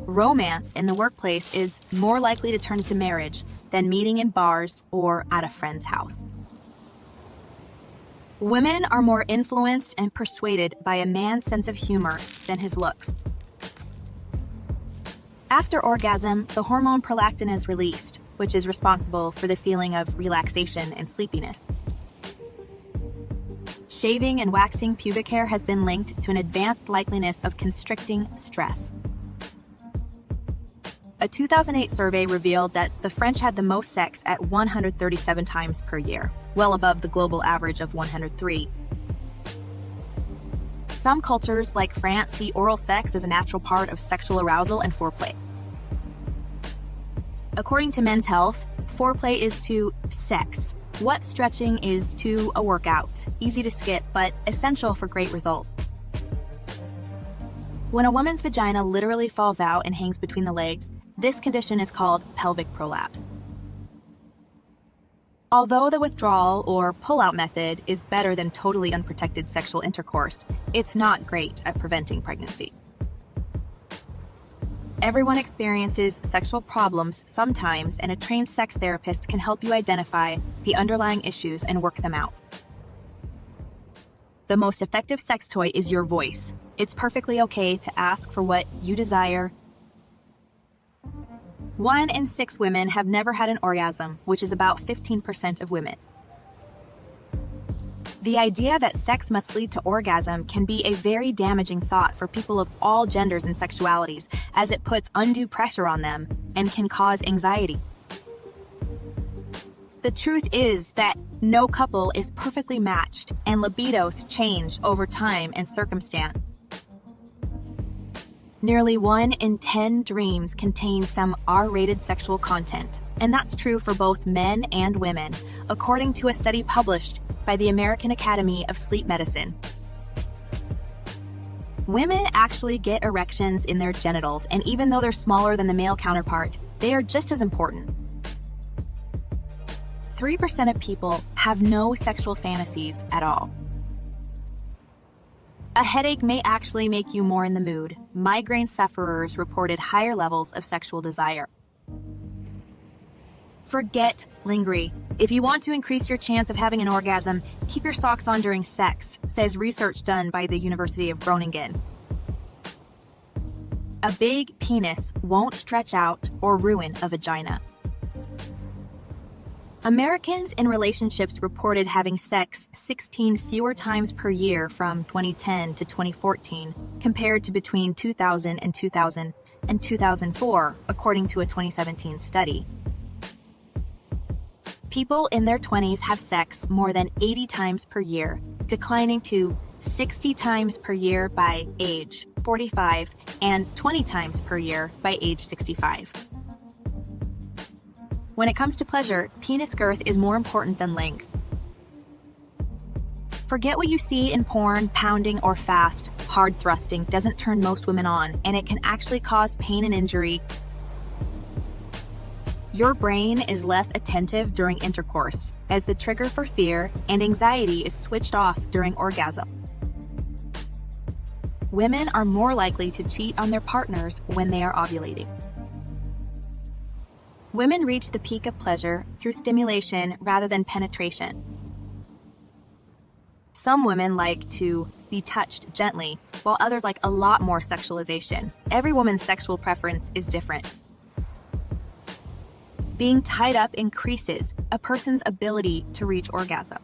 Romance in the workplace is more likely to turn into marriage than meeting in bars or at a friend's house. Women are more influenced and persuaded by a man's sense of humor than his looks. After orgasm, the hormone prolactin is released, which is responsible for the feeling of relaxation and sleepiness. Shaving and waxing pubic hair has been linked to an advanced likeliness of constricting stress. A 2008 survey revealed that the French had the most sex at 137 times per year, well above the global average of 103. Some cultures, like France, see oral sex as a natural part of sexual arousal and foreplay. According to Men's Health, foreplay is to sex what stretching is to a workout, easy to skip but essential for great result. When a woman's vagina literally falls out and hangs between the legs, this condition is called pelvic prolapse. Although the withdrawal or pull-out method is better than totally unprotected sexual intercourse, it's not great at preventing pregnancy. Everyone experiences sexual problems sometimes, and a trained sex therapist can help you identify the underlying issues and work them out. The most effective sex toy is your voice. It's perfectly okay to ask for what you desire. 1 in 6 women have never had an orgasm, which is about 15% of women. The idea that sex must lead to orgasm can be a very damaging thought for people of all genders and sexualities, as it puts undue pressure on them and can cause anxiety. The truth is that no couple is perfectly matched, and libidos change over time and circumstance. Nearly 1 in 10 dreams contain some R-rated sexual content, and that's true for both men and women, according to a study published by the American Academy of Sleep Medicine. Women actually get erections in their genitals, and even though they're smaller than the male counterpart, they are just as important. 3% of people have no sexual fantasies at all. A headache may actually make you more in the mood. Migraine sufferers reported higher levels of sexual desire. Forget lingering. If you want to increase your chance of having an orgasm, keep your socks on during sex, says research done by the University of Groningen. A big penis won't stretch out or ruin a vagina. Americans in relationships reported having sex 16 fewer times per year from 2010 to 2014, compared to between 2000 and 2004, according to a 2017 study. People in their 20s have sex more than 80 times per year, declining to 60 times per year by age 45 and 20 times per year by age 65. When it comes to pleasure, penis girth is more important than length. Forget what you see in porn. Pounding or fast, hard thrusting doesn't turn most women on, and it can actually cause pain and injury. Your brain is less attentive during intercourse, as the trigger for fear and anxiety is switched off during orgasm. Women are more likely to cheat on their partners when they are ovulating. Women reach the peak of pleasure through stimulation rather than penetration. Some women like to be touched gently, while others like a lot more sexualization. Every woman's sexual preference is different. Being tied up increases a person's ability to reach orgasm.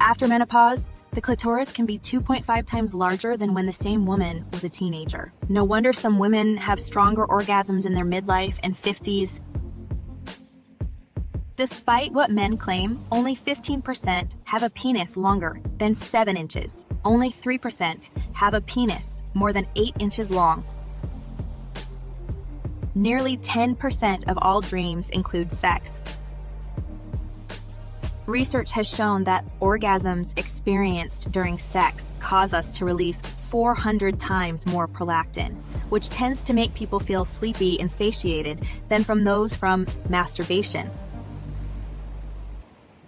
After menopause, the clitoris can be 2.5 times larger than when the same woman was a teenager. No wonder some women have stronger orgasms in their midlife and 50s. Despite what men claim, only 15% have a penis longer than 7 inches. Only 3% have a penis more than 8 inches long. Nearly 10% of all dreams include sex. Research has shown that orgasms experienced during sex cause us to release 400 times more prolactin, which tends to make people feel sleepy and satiated than from those from masturbation.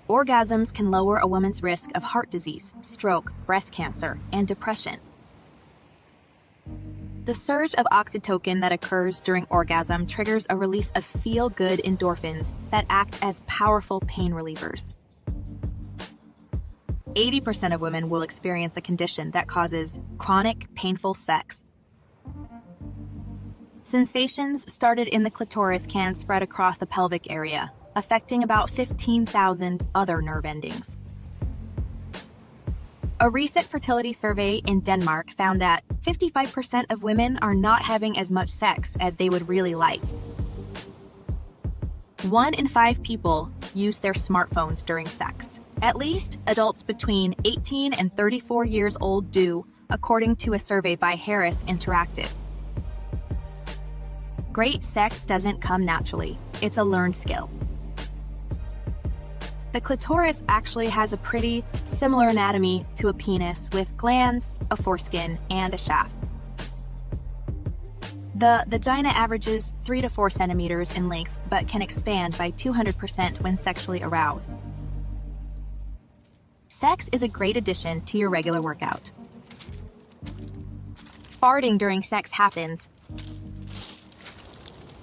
Orgasms can lower a woman's risk of heart disease, stroke, breast cancer, and depression. The surge of oxytocin that occurs during orgasm triggers a release of feel-good endorphins that act as powerful pain relievers. 80% of women will experience a condition that causes chronic, painful sex. Sensations started in the clitoris can spread across the pelvic area, affecting about 15,000 other nerve endings. A recent fertility survey in Denmark found that 55% of women are not having as much sex as they would really like. 1 in 5 people use their smartphones during sex. At least adults between 18 and 34 years old do, according to a survey by Harris Interactive. Great sex doesn't come naturally. It's a learned skill. The clitoris actually has a pretty similar anatomy to a penis, with glands, a foreskin, and a shaft. The vagina averages 3 to 4 centimeters in length, but can expand by 200% when sexually aroused. Sex is a great addition to your regular workout. Farting during sex happens.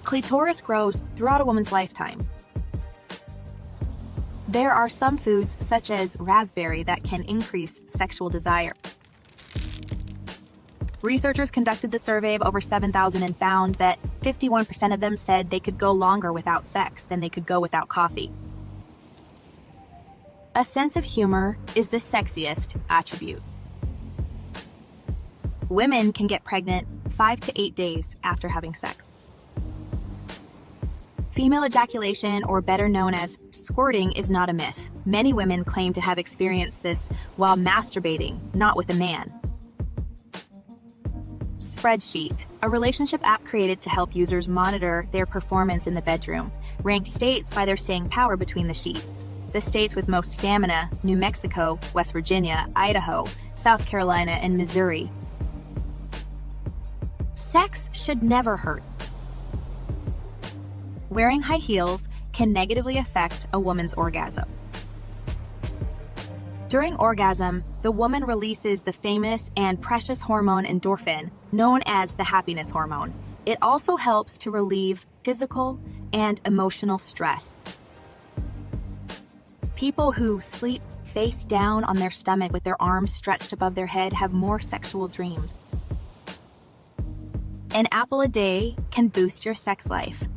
Clitoris grows throughout a woman's lifetime. There are some foods, such as raspberry, that can increase sexual desire. Researchers conducted the survey of over 7,000 and found that 51% of them said they could go longer without sex than they could go without coffee. A sense of humor is the sexiest attribute. Women can get pregnant 5 to 8 days after having sex. Female ejaculation, or better known as squirting, is not a myth. Many women claim to have experienced this while masturbating, not with a man. Spreadsheet, a relationship app created to help users monitor their performance in the bedroom, ranked states by their staying power between the sheets. The states with most stamina: New Mexico, West Virginia, Idaho, South Carolina, and Missouri. Sex should never hurt. Wearing high heels can negatively affect a woman's orgasm. During orgasm, the woman releases the famous and precious hormone endorphin, known as the happiness hormone. It also helps to relieve physical and emotional stress. People who sleep face down on their stomach with their arms stretched above their head have more sexual dreams. An apple a day can boost your sex life.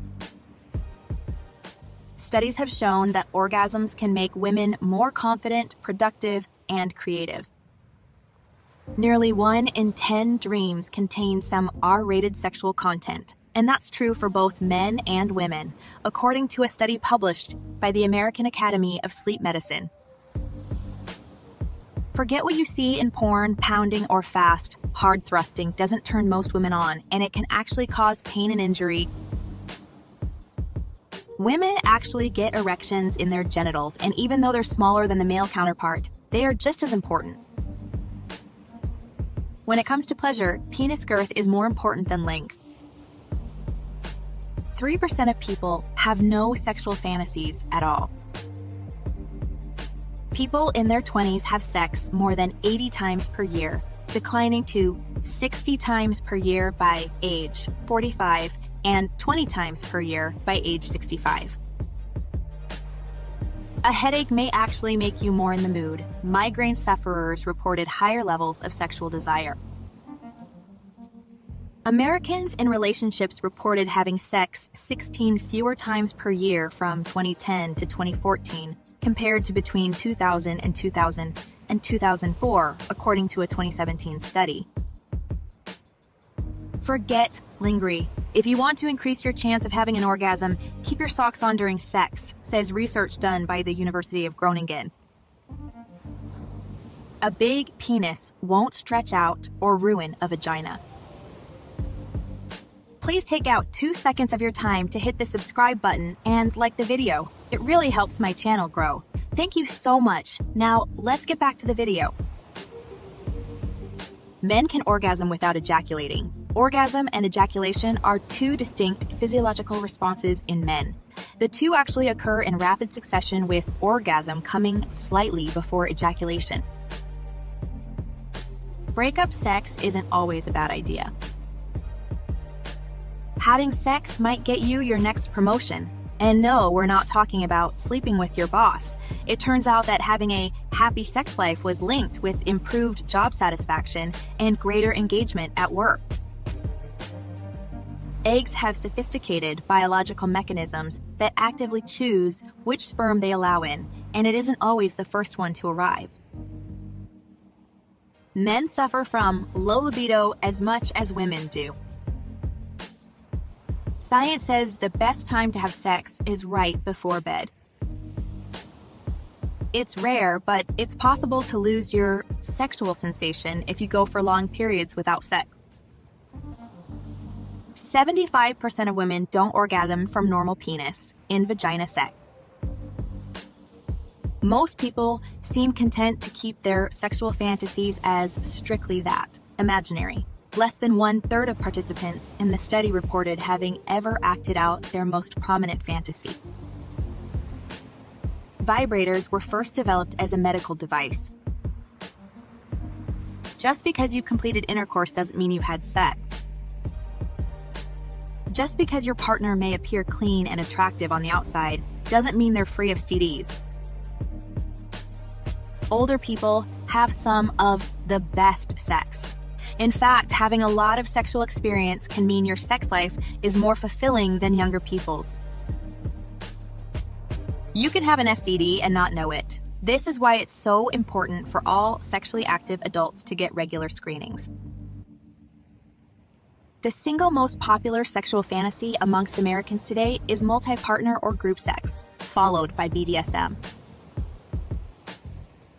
Studies have shown that orgasms can make women more confident, productive, and creative. Nearly 1 in 10 dreams contain some R-rated sexual content, and that's true for both men and women, according to a study published by the American Academy of Sleep Medicine. Forget what you see in porn. Pounding or fast, hard thrusting doesn't turn most women on, and it can actually cause pain and injury. Women actually get erections in their genitals, and even though they're smaller than the male counterpart, they are just as important. When it comes to pleasure, penis girth is more important than length. 3% of people have no sexual fantasies at all. People in their 20s have sex more than 80 times per year, declining to 60 times per year by age 45 and 20 times per year by age 65. A headache may actually make you more in the mood. Migraine sufferers reported higher levels of sexual desire. Americans in relationships reported having sex 16 fewer times per year from 2010 to 2014, compared to between 2000 and 2004, according to a 2017 study. Forget lingering. If you want to increase your chance of having an orgasm, keep your socks on during sex, says research done by the University of Groningen. A big penis won't stretch out or ruin a vagina. Please take out 2 seconds of your time to hit the subscribe button and like the video. It really helps my channel grow. Thank you so much. Now, let's get back to the video. Men can orgasm without ejaculating. Orgasm and ejaculation are 2 distinct physiological responses in men. The two actually occur in rapid succession, with orgasm coming slightly before ejaculation. Breakup sex isn't always a bad idea. Having sex might get you your next promotion. And no, we're not talking about sleeping with your boss. It turns out that having a happy sex life was linked with improved job satisfaction and greater engagement at work. Eggs have sophisticated biological mechanisms that actively choose which sperm they allow in, and it isn't always the first one to arrive. Men suffer from low libido as much as women do. Science says the best time to have sex is right before bed. It's rare, but it's possible to lose your sexual sensation if you go for long periods without sex. 75% of women don't orgasm from normal penis in vagina sex. Most people seem content to keep their sexual fantasies as strictly that, imaginary. Less than 1/3 of participants in the study reported having ever acted out their most prominent fantasy. Vibrators were first developed as a medical device. Just because you completed intercourse doesn't mean you had sex. Just because your partner may appear clean and attractive on the outside doesn't mean they're free of STDs. Older people have some of the best sex. In fact, having a lot of sexual experience can mean your sex life is more fulfilling than younger people's. You can have an STD and not know it. This is why it's so important for all sexually active adults to get regular screenings. The single most popular sexual fantasy amongst Americans today is multi-partner or group sex, followed by BDSM.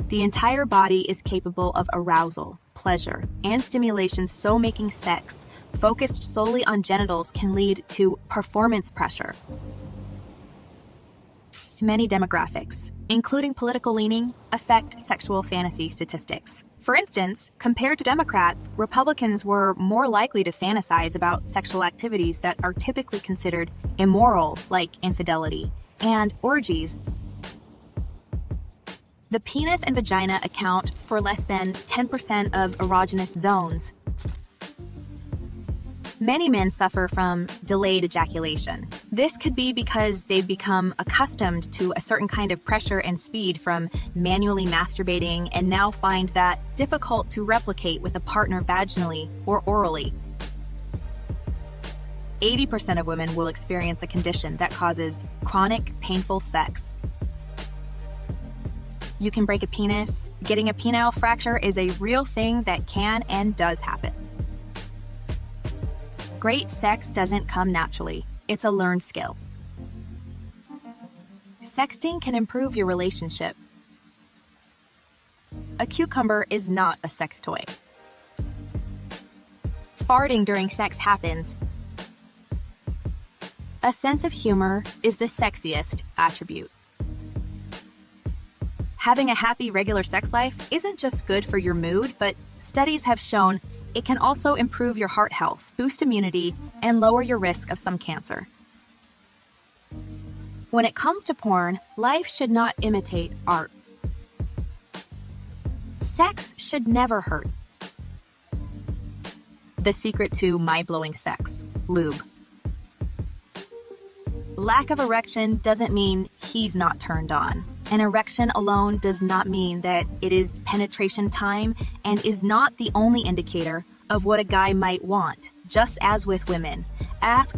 The entire body is capable of arousal, pleasure, and stimulation, so making sex focused solely on genitals can lead to performance pressure. Many demographics, including political leaning, affect sexual fantasy statistics. For instance, compared to Democrats, Republicans were more likely to fantasize about sexual activities that are typically considered immoral, like infidelity, and orgies. The penis and vagina account for less than 10% of erogenous zones. Many men suffer from delayed ejaculation. This could be because they've become accustomed to a certain kind of pressure and speed from manually masturbating and now find that difficult to replicate with a partner vaginally or orally. 80% of women will experience a condition that causes chronic, painful sex. You can break a penis. Getting a penile fracture is a real thing that can and does happen. Great sex doesn't come naturally. It's a learned skill. Sexting can improve your relationship. A cucumber is not a sex toy. Farting during sex happens. A sense of humor is the sexiest attribute. Having a happy, regular sex life isn't just good for your mood, but studies have shown it can also improve your heart health, boost immunity, and lower your risk of some cancer. When it comes to porn, life should not imitate art. Sex should never hurt. The secret to mind-blowing sex: lube. Lack of erection doesn't mean he's not turned on. An erection alone does not mean that it is penetration time and is not the only indicator of what a guy might want. Just as with women, ask